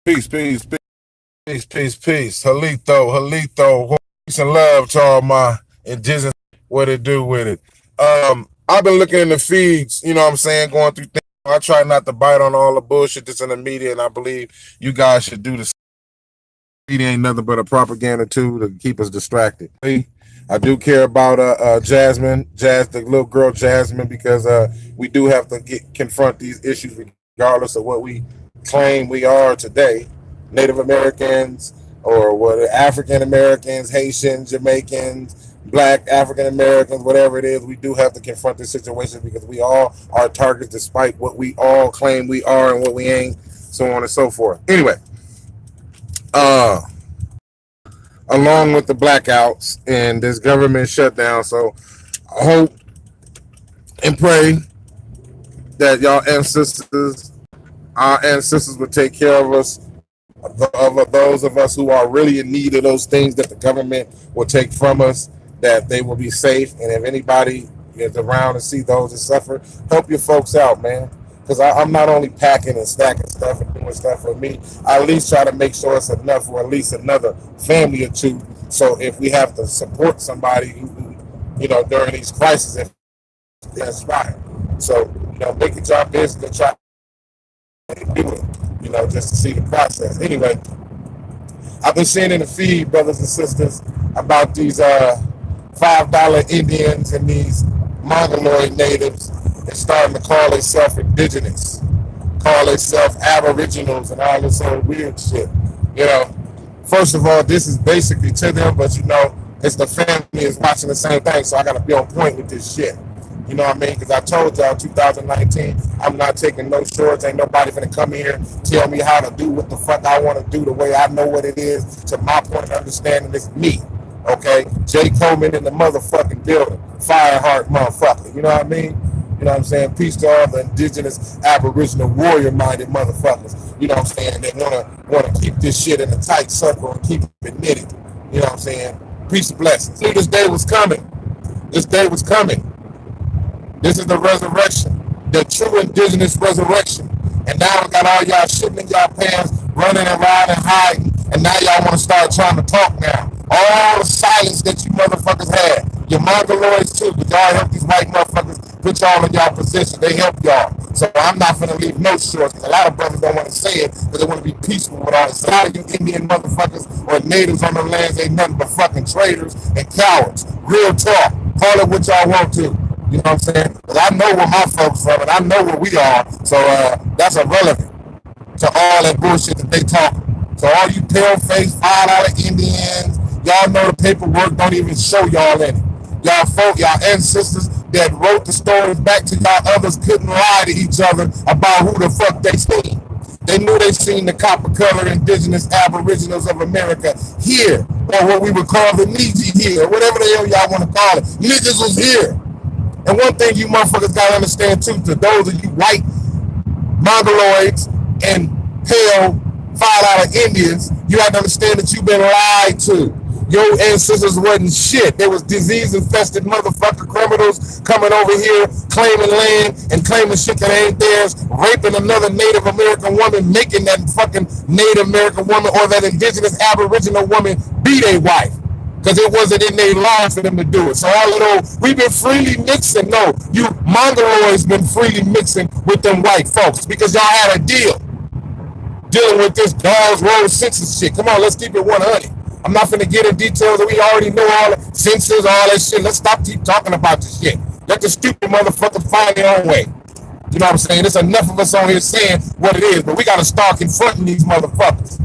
Peace, peace, peace. Halito. Peace and love to all my indigenous. What it do with it? I've been looking in the feeds, you know what I'm saying, going through things. I try not to bite on all the bullshit that's in the media, and I believe you guys should do the same. Media ain't nothing but a propaganda tool to keep us distracted. I do care about Jasmine, the little girl Jasmine, because we do have to confront these issues regardless of what we claim we are today. Native Americans or what African Americans, Haitians, Jamaicans, Black African Americans, whatever it is, we do have to confront this situation because we all are targets despite what we all claim we are and what we ain't, so on and so forth. Anyway, uh, along with the blackouts and this government shutdown, so I hope and pray that our ancestors would take care of us, of those of us who are really in need of those things that the government will take from us, that they will be safe. And if anybody is around and see those that suffer, help your folks out, man. Because I'm not only packing and stacking stuff and doing stuff for me, I at least try to make sure it's enough for at least another family or two. So if we have to support somebody who during these crises, if that's right. So, make it your business to try to do it, just to see the process. Anyway, I've been seeing in the feed, brothers and sisters, about these $5 Indians and these Mongoloid natives and starting to call themselves indigenous, call themselves aboriginals and all this old weird shit. First of all, this is basically to them, but it's the family is watching the same thing, so I got to be on point with this shit. You know what I mean? Because I told y'all 2019, I'm not taking no shorts. Ain't nobody finna come here tell me how to do what the fuck I want to do the way I know what it is. To my point of understanding, it's me. Okay? Jay Coleman in the motherfucking building. Fireheart motherfucker. You know what I mean? You know what I'm saying? Peace to all the indigenous, aboriginal, warrior-minded motherfuckers. You know what I'm saying? That wanna keep this shit in a tight circle and keep it knitted. You know what I'm saying? Peace and blessings. See, this day was coming. This day was coming. This is the resurrection, the true indigenous resurrection. And now I got all y'all shitting in y'all pants, running and riding, hiding, and now y'all want to start trying to talk now. All the silence that you motherfuckers had, your mongoloids too, but y'all help these white motherfuckers put y'all in y'all position. They help y'all. So I'm not finna leave no shorts, because a lot of brothers don't want to say it, but they want to be peaceful with all this. A lot of you Indian motherfuckers or natives on the lands ain't nothing but fucking traitors and cowards. Real talk. Call it what y'all want to. You know what I'm saying? Because I know where my folks from, and I know where we are. So that's irrelevant to all that bullshit that they talking. So all you pale-faced, $5 Indians, y'all know the paperwork don't even show y'all in it. Y'all folk, y'all ancestors that wrote the stories back to y'all others couldn't lie to each other about who the fuck they seen. They knew they seen the copper color indigenous aboriginals of America here, or what we would call the Niji here, or whatever the hell y'all want to call it. Niggas was here. And one thing you motherfuckers gotta understand too, to those of you white mongoloids and pale $5 Indians, you have to understand that you've been lied to. Your ancestors wasn't shit. They was disease-infested motherfucker criminals coming over here, claiming land and claiming shit that ain't theirs, raping another Native American woman, making that fucking Native American woman or that indigenous aboriginal woman be their wife. Because it wasn't in their laws for them to do it. So all of those, we've been freely mixing. No, you mongoloids been freely mixing with them white folks because y'all had a deal. Dealing with this Dawes Road census shit. Come on, let's keep it 100. I'm not finna get in details that we already know all the census, all that shit. Let's stop keep talking about this shit. Let the stupid motherfuckers find their own way. You know what I'm saying? There's enough of us on here saying what it is, but we gotta start confronting these motherfuckers.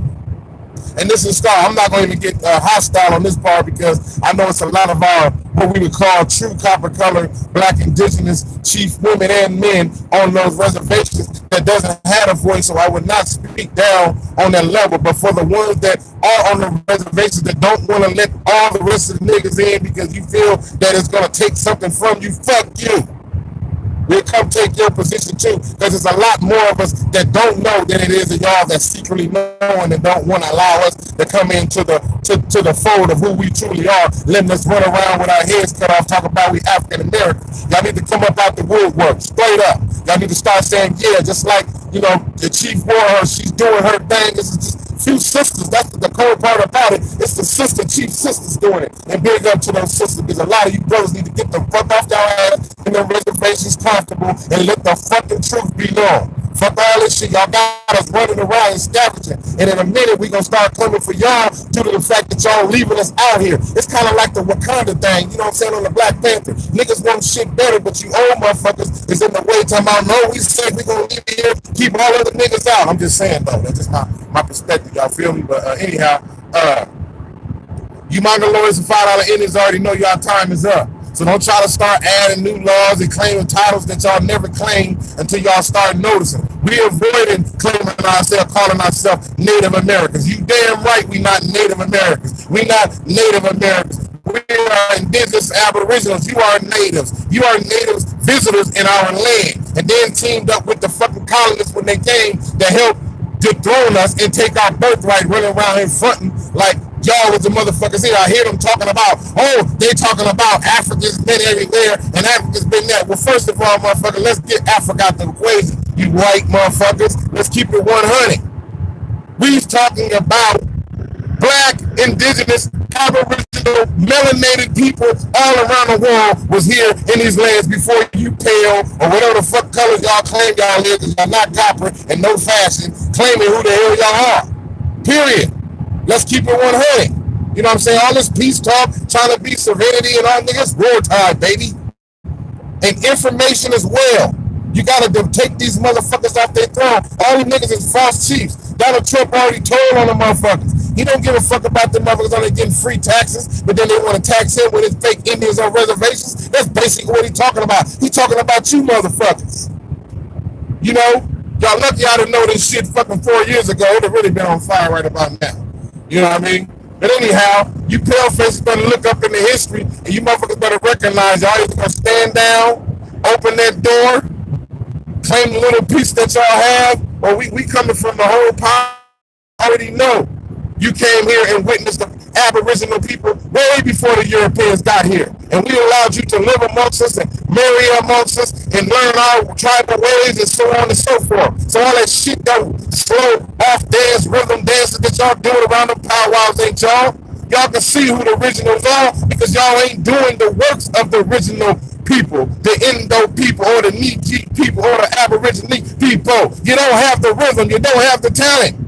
And this is Star. I'm not going to even get hostile on this part because I know it's a lot of our, what we would call true copper color, black indigenous chief women and men on those reservations that doesn't have a voice, so I would not speak down on that level. But for the ones that are on the reservations that don't want to let all the rest of the niggas in because you feel that it's going to take something from you, fuck you. We'll come take your position too, because there's a lot more of us that don't know than it is of y'all that secretly know and don't want to allow us to come into the to the fold of who we truly are, letting us run around with our heads cut off, talk about we African Americans. Y'all need to come up out the woodwork, straight up. Y'all need to start saying, yeah, just like The chief war, she's doing her thing. It's just few sisters. That's the cold part about it. It's the chief sisters doing it. And big up to those sisters, because a lot of you brothers need to get the fuck off your ass and the reservations comfortable and let the fucking truth be known. Fuck all this shit. Y'all got us running around and scavenging. And in a minute, we gonna start coming for y'all due to the fact that y'all leaving us out here. It's kind of like the Wakanda thing, you know what I'm saying, on the Black Panther. Niggas want shit better, but you old motherfuckers is in the way talking about, no, we said we gonna leave here, keep all other niggas out. I'm just saying, though. That's just my perspective. Y'all feel me? But anyhow, you Mongoloids and $5 Indians already know y'all time is up. So don't try to start adding new laws and claiming titles that y'all never claimed until y'all start noticing. We avoided claiming ourselves, calling ourselves Native Americans. You damn right we not Native Americans. We not Native Americans. We are indigenous aboriginals. You are natives. You are natives visitors in our land. And then teamed up with the fucking colonists when they came to help dethrone us and take our birthright, running around here fronting like y'all was the motherfuckers here. I hear them talking about, oh, they talking about Africa's been everywhere and Africa's been there. Well, first of all, motherfucker, let's get Africa out the equation, you white motherfuckers. Let's keep it 100. We's talking about black, indigenous, aboriginal, melanated people all around the world was here in these lands before you pale or whatever the fuck colors y'all claim y'all is, because y'all not copper and no fashion, claiming who the hell y'all are. Period. Let's keep it 100. You know what I'm saying? All this peace talk, trying to be serenity and all niggas, war time, baby. And information as well. You gotta take these motherfuckers off their throne. All these niggas is false chiefs. Donald Trump already told on the motherfuckers. He don't give a fuck about them motherfuckers only getting free taxes, but then they want to tax him with his fake Indians on reservations. That's basically what he's talking about. He's talking about you motherfuckers. You know, y'all lucky I didn't know this shit fucking 4 years ago. It would have really been on fire right about now. You know what I mean? But anyhow, you pale faces better look up in the history, and you motherfuckers better recognize y'all either gonna stand down, open that door, claim the little piece that y'all have, or we coming from the whole pile. Already know. You came here and witnessed the Aboriginal people way before the Europeans got here. And we allowed you to live amongst us and marry amongst us and learn our tribal ways and so on and so forth. So all that shit, that slow off dance, rhythm dances that y'all doing around the powwows, ain't y'all? Y'all can see who the originals are because y'all ain't doing the works of the original people, the Indo people or the Niji people or the Aborigine people. You don't have the rhythm. You don't have the talent.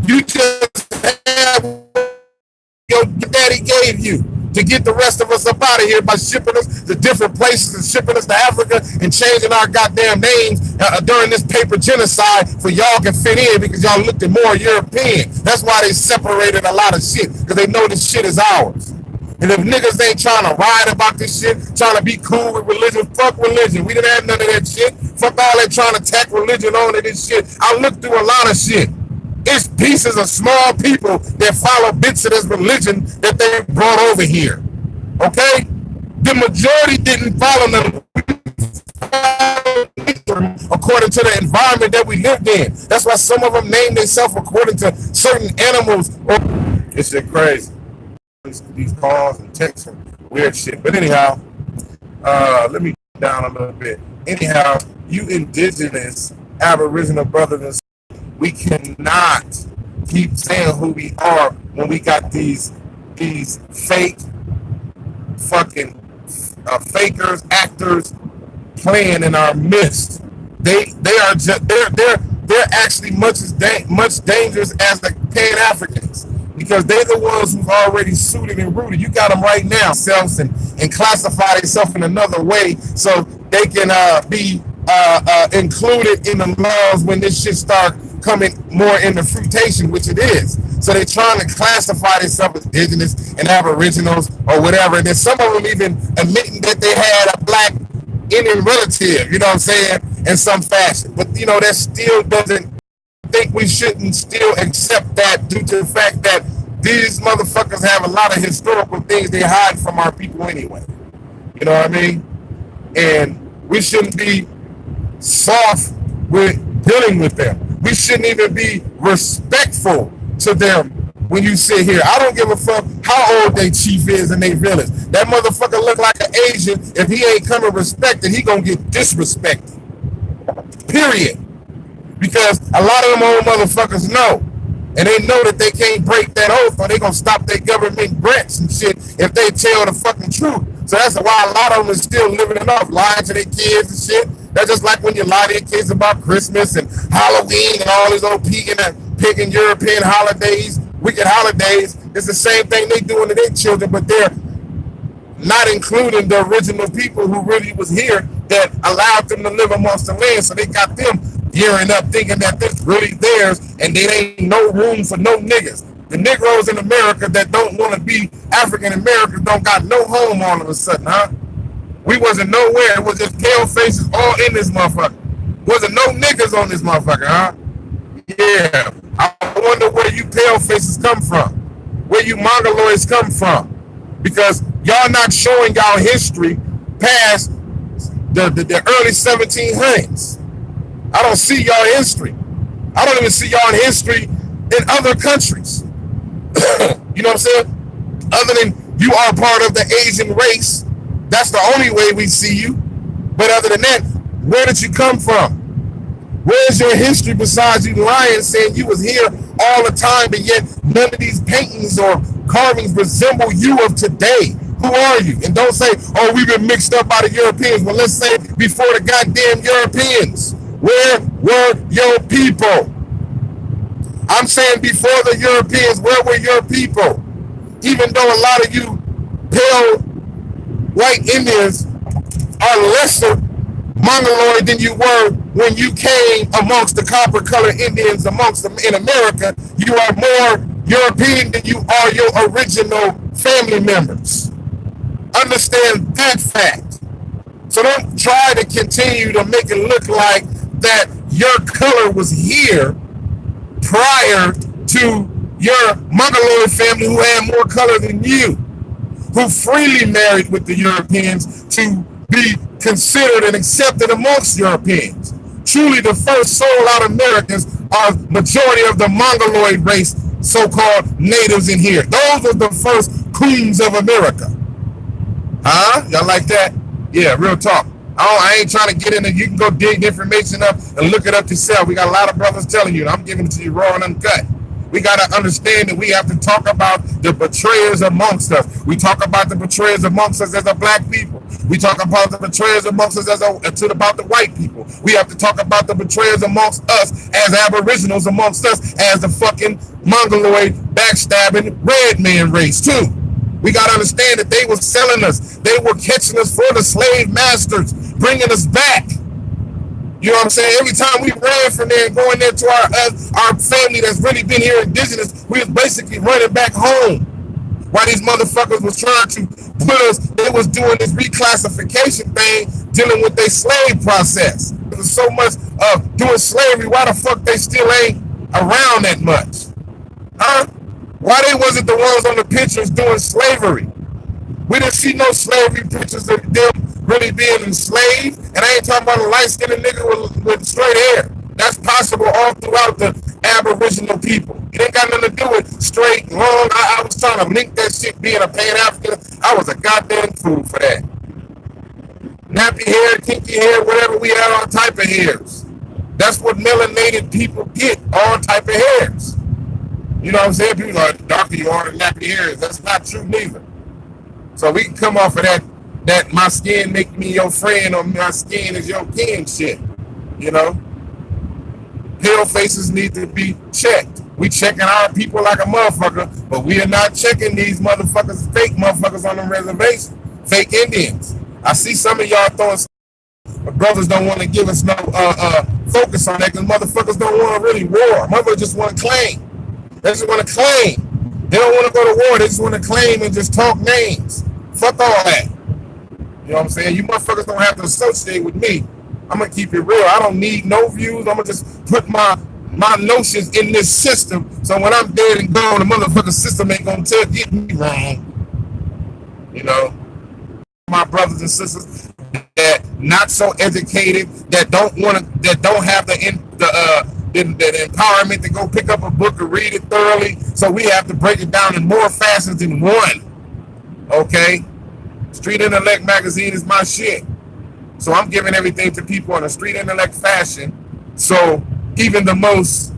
You just have what your daddy gave you to get the rest of us up out of here by shipping us to different places and shipping us to Africa and changing our goddamn names during this paper genocide for y'all can fit in because y'all looked at more European. That's why they separated a lot of shit, because they know this shit is ours. And if niggas ain't trying to ride about this shit, trying to be cool with religion, fuck religion. We didn't have none of that shit. Fuck all that trying to tack religion on to this shit. I looked through a lot of shit. It's pieces of small people that follow bits of this religion that they brought over here. Okay? The majority didn't follow them according to the environment that we lived in. That's why some of them named themselves according to certain animals. It's shit crazy. These calls and texts and weird shit. But anyhow, let me down a little bit. Anyhow, you indigenous Aboriginal brothers and sisters, we cannot keep saying who we are when we got these fake fucking fakers, actors playing in our midst. They are just they're actually much dangerous as the Pan-Africans, because they're the ones who've already suited and rooted. You got them right now, selves and classify themselves in another way so they can be included in the laws when this shit start coming more into fruitation, which it is. So they're trying to classify themselves as indigenous and aboriginals or whatever. And then some of them even admitting that they had a black Indian relative, you know what I'm saying, in some fashion. But, you know, that still doesn't think we shouldn't still accept that due to the fact that these motherfuckers have a lot of historical things they hide from our people anyway. You know what I mean? And we shouldn't be soft with dealing with them. We shouldn't even be respectful to them when you sit here. I don't give a fuck how old they chief is in their village. That motherfucker look like an Asian. If he ain't coming respected, he gonna get disrespected. Period. because a lot of them old motherfuckers know. And they know that they can't break that oath or they gonna stop their government grants and shit if they tell the fucking truth. So that's why a lot of them is still living it off, lying to their kids and shit. That's just like when you lie to your kids about Christmas and Halloween and all these old pagan European holidays, wicked holidays. It's the same thing they doing to their children, but they're not including the original people who really was here that allowed them to live amongst the land. So they got them gearing up thinking that this really theirs and there ain't no room for no niggas. The Negroes in America that don't want to be African Americans don't got no home all of a sudden, huh? We wasn't nowhere. It was just pale faces all in this motherfucker. Wasn't no niggas on this motherfucker, huh? Yeah. I wonder where you pale faces come from. Where you mongoloids come from. Because y'all not showing y'all history past the early 1700s. I don't see y'all history. I don't even see y'all in history in other countries. You know what I'm saying? Other than you are part of the Asian race, that's the only way we see you. But other than that, where did you come from? Where's your history besides you lying, saying you was here all the time, but yet none of these paintings or carvings resemble you of today? Who are you? And don't say, oh, we've been mixed up by the Europeans. Well, let's say before the goddamn Europeans. Where were your people? I'm saying before the Europeans, where were your people? Even though a lot of you pale white Indians are lesser Mongoloid than you were when you came amongst the copper-colored Indians amongst them in America, you are more European than you are your original family members. Understand that fact. So don't try to continue to make it look like that your color was here prior to your Mongoloid family who had more color than you, who freely married with the Europeans to be considered and accepted amongst Europeans. Truly the first sold-out Americans are majority of the Mongoloid race, so-called natives in here. Those are the first queens of America. Huh? Y'all like that? Yeah, real talk. I ain't trying to get into. You can go dig the information up and look it up yourself. We got a lot of brothers telling you. I'm giving it to you raw and uncut. We got to understand that we have to talk about the betrayers amongst us. We talk about the betrayers amongst us as a black people. We talk about the betrayers amongst us about the white people. We have to talk about the betrayers amongst us as aboriginals amongst us as the fucking mongoloid backstabbing red man race too. We got to understand that they were selling us. They were catching us for the slave masters, bringing us back. You know what I'm saying? Every time we ran from there and going there to our family that's really been here indigenous, we was basically running back home. While these motherfuckers was trying to put us, they was doing this reclassification thing, dealing with their slave process. There was so much of doing slavery, why the fuck they still ain't around that much? Huh? Why they wasn't the ones on the pictures doing slavery? We didn't see no slavery pictures of them really being enslaved. And I ain't talking about a light-skinned nigga with straight hair. That's possible all throughout the Aboriginal people. It ain't got nothing to do with straight, long. I was trying to link that shit being a Pan-African. I was a goddamn fool for that. Nappy hair, kinky hair, whatever, we had all type of hairs. That's what melanated people get, all type of hairs. You know what I'm saying? People are like, doctor, you are the nappy hairs. That's not true neither. So we can come off of that my skin make me your friend or my skin is your kin shit. You know? Pale faces need to be checked. We checking our people like a motherfucker, but we are not checking these motherfuckers, fake motherfuckers on the reservation. Fake Indians. I see some of y'all throwing, but brothers don't want to give us no focus on that because motherfuckers don't want to really war. Motherfuckers just want to claim. They just want to claim. They don't want to go to war. They just want to claim and just talk names. Fuck all that. You know what I'm saying? You motherfuckers don't have to associate with me. I'm going to keep it real. I don't need no views. I'm going to just put my notions in this system. So when I'm dead and gone, the motherfucking system ain't going to get me wrong. You know? My brothers and sisters that not so educated, that don't have the empowerment to go pick up a book and read it thoroughly. So we have to break it down in more facets than one. Okay? Street Intellect magazine is my shit. So I'm giving everything to people in a street intellect fashion. So even the most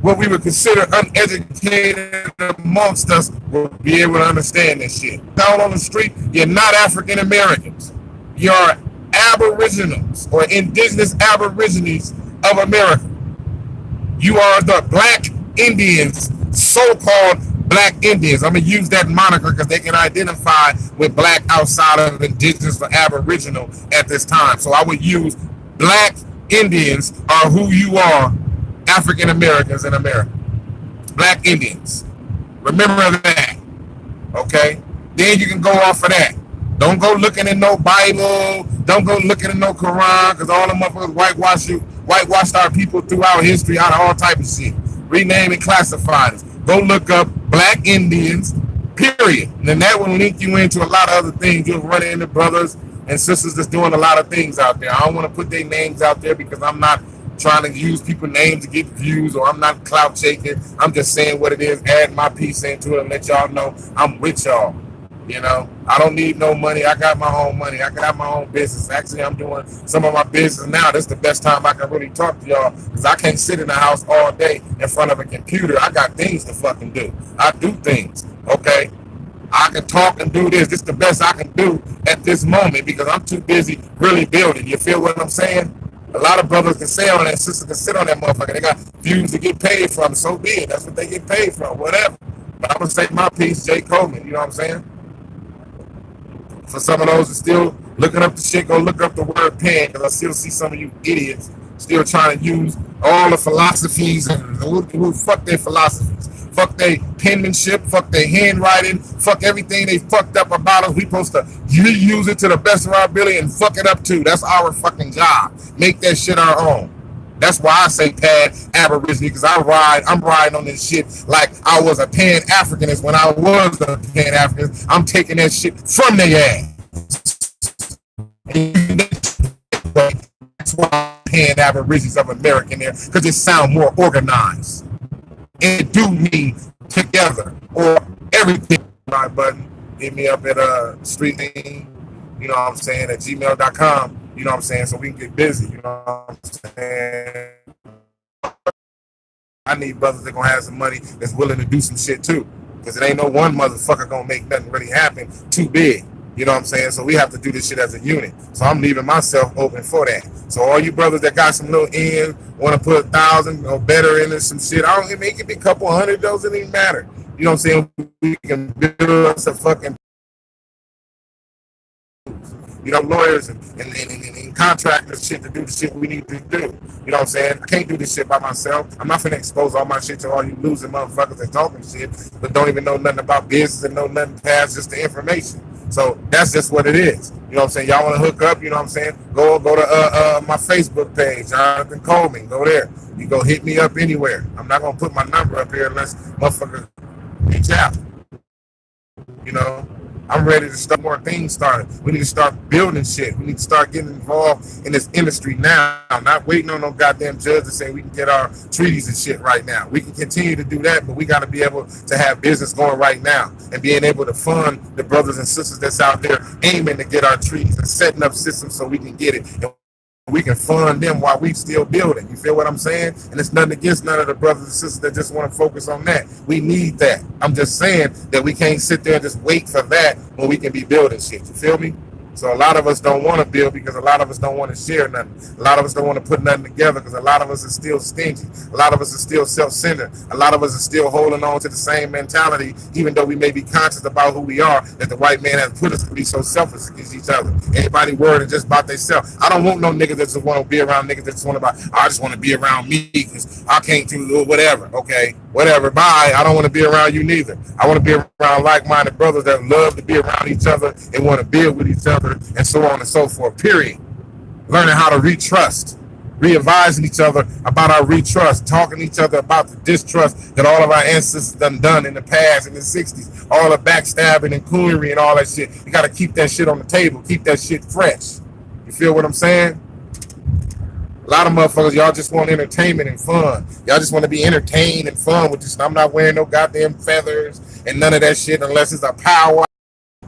what we would consider uneducated amongst us will be able to understand this shit. Down on the street, you're not African Americans. You're Aboriginals or indigenous Aborigines of America. You are the Black Indians, so-called Black Indians. I'm going to use that moniker because they can identify with Black outside of indigenous or Aboriginal at this time. So I would use Black Indians are who you are, African Americans in America. Black Indians. Remember that. Okay? Then you can go off of that. Don't go looking in no Bible. Don't go looking in no Quran, because all the motherfuckers whitewashed our people throughout history out of all type of shit. Rename and classify it. Go look up Black Indians, period. And then that will link you into a lot of other things. You'll run into brothers and sisters that's doing a lot of things out there. I don't want to put their names out there because I'm not trying to use people's names to get views, or I'm not clout shaking. I'm just saying what it is, add my piece into it and let y'all know I'm with y'all. You know, I don't need no money. I got my own money. I got my own business. Actually, I'm doing some of my business now. This is the best time I can really talk to y'all, because I can't sit in the house all day in front of a computer. I got things to fucking do. I do things, okay? I can talk and do this. This is the best I can do at this moment because I'm too busy really building. You feel what I'm saying? A lot of brothers can say on that, sisters can sit on that motherfucker. They got views to get paid from, so be it. That's what they get paid from, whatever. But I'm going to say my piece, Jay Coleman, you know what I'm saying? For some of those that still looking up the shit, go look up the word pen, because I still see some of you idiots still trying to use all the philosophies and who fuck their philosophies. Fuck their penmanship, fuck their handwriting, fuck everything they fucked up about us. We supposed to use it to the best of our ability and fuck it up too. That's our fucking job. Make that shit our own. That's why I say Pan-Aborigine, because I'm riding on this shit like I was a Pan-Africanist when I was a Pan-Africanist. I'm taking that shit from their ass. That's why Pan-Aborigines of America in there, because it sounds more organized. And it do mean together or everything. My button, hit me up at street name, you know what I'm saying, at gmail.com. You know what I'm saying? So we can get busy. You know what I'm saying? I need brothers that gonna have some money that's willing to do some shit too. Because it ain't no one motherfucker gonna make nothing really happen too big. You know what I'm saying? So we have to do this shit as a unit. So I'm leaving myself open for that. So all you brothers that got some little in, want to put 1,000 or better into some shit, I don't make it be a couple hundred, doesn't even matter. You know what I'm saying? We can build us a fucking, you know, lawyers and contractors shit to do the shit we need to do. You know what I'm saying? I can't do this shit by myself. I'm not finna expose all my shit to all you losing motherfuckers that talking shit, but don't even know nothing about business and know nothing past just the information. So that's just what it is. You know what I'm saying? Y'all want to hook up, you know what I'm saying? Go to my Facebook page, Jonathan Coleman. Go there. You go hit me up anywhere. I'm not going to put my number up here unless motherfucker reach out. You know? I'm ready to start more things started. We need to start building shit. We need to start getting involved in this industry now. Not waiting on no goddamn judge to say we can get our treaties and shit right now. We can continue to do that, but we got to be able to have business going right now and being able to fund the brothers and sisters that's out there aiming to get our treaties and setting up systems so we can get it. And we can fund them while we still building. You feel what I'm saying? And it's nothing against none of the brothers and sisters that just want to focus on that. We need that. I'm just saying that we can't sit there and just wait for that when we can be building shit. You feel me? So a lot of us don't want to build because a lot of us don't want to share nothing. A lot of us don't want to put nothing together because a lot of us are still stingy. A lot of us are still self-centered. A lot of us are still holding on to the same mentality, even though we may be conscious about who we are, that the white man has put us to be so selfish against each other. Everybody worried just about themselves. I don't want no niggas that just want to be around niggas that just want to I just want to be around me because I can't do whatever. Okay, whatever, bye. I don't want to be around you neither. I want to be around like-minded brothers that love to be around each other and want to build with each other, and so on and so forth, period. Learning how to retrust, re-advising each other about our retrust, talking to each other about the distrust that all of our ancestors done in the past, in the 60s, all the backstabbing and coonery and all that shit. You got to keep that shit on the table, keep that shit fresh. You feel what I'm saying? A lot of motherfuckers, y'all just want entertainment and fun. Y'all just want to be entertained and fun with this. I'm not wearing no goddamn feathers and none of that shit unless it's a power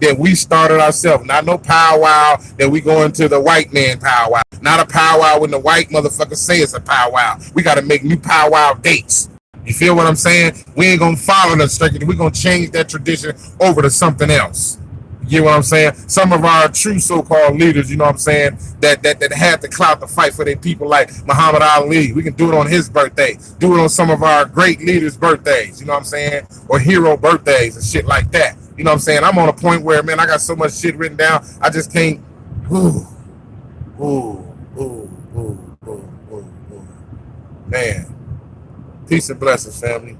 that we started ourselves. Not no powwow that we go into the white man powwow. Not a powwow when the white motherfuckers say it's a powwow. We got to make new powwow dates. You feel what I'm saying? We ain't gonna follow the straight. We're gonna change that tradition over to something else. You get what I'm saying? Some of our true so-called leaders, you know what I'm saying, that had the clout to fight for their people, like Muhammad Ali. We can do it on his birthday. Do it on some of our great leaders' birthdays, you know what I'm saying? Or hero birthdays and shit like that. You know what I'm saying? I'm on a point where, man, I got so much shit written down, I just can't. Ooh, ooh, ooh, ooh, ooh, ooh, ooh. Man. Peace and blessings, family.